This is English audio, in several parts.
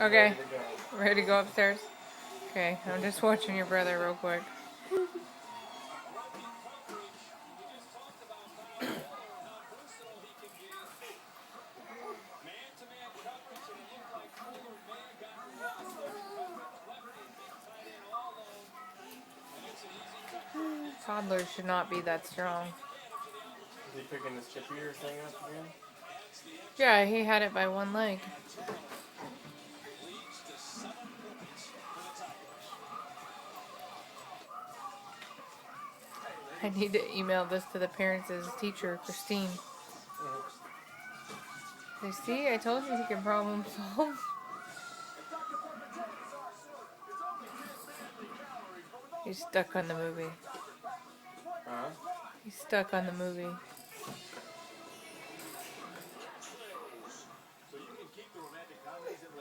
Okay. Ready to go. Ready to go upstairs? Okay, I'm just watching your brother real quick. Toddlers should not be that strong. Is he picking his chip ear thing up again? Yeah, he had it by one leg. I need to email this to the parents' teacher, Christine. They see, I told you he can problem solve. He's stuck on the movie. Huh? He's stuck on the movie.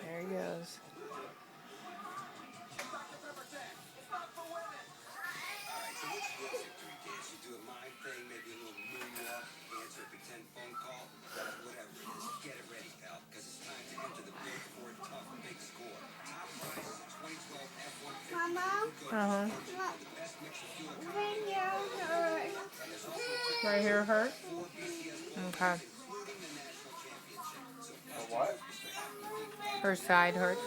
There he goes. Mama, Right here hurt? Okay. What? Her side hurts.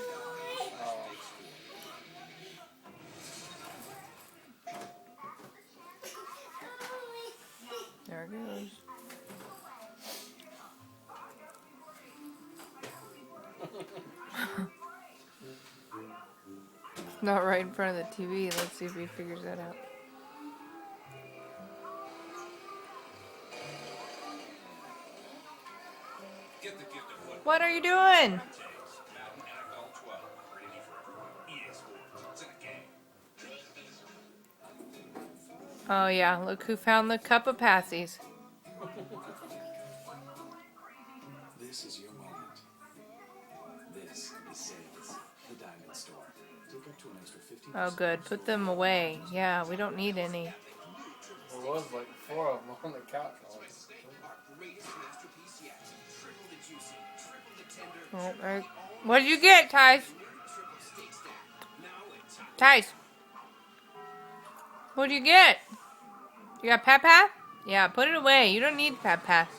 There it goes. It's not right in front of the TV. Let's see if he figures that out. What are you doing? Oh yeah, look who found the cup of passies. This is your moment. This is sales. The Diamond Store. Take up to an extra 50%. Oh good, put them away. Yeah, we don't need any. There was like 4 of them on the couch. Oh, what did you get, Tice? Tice. What did you get? You got Pat Pat? Yeah, put it away. You don't need Pat Pat.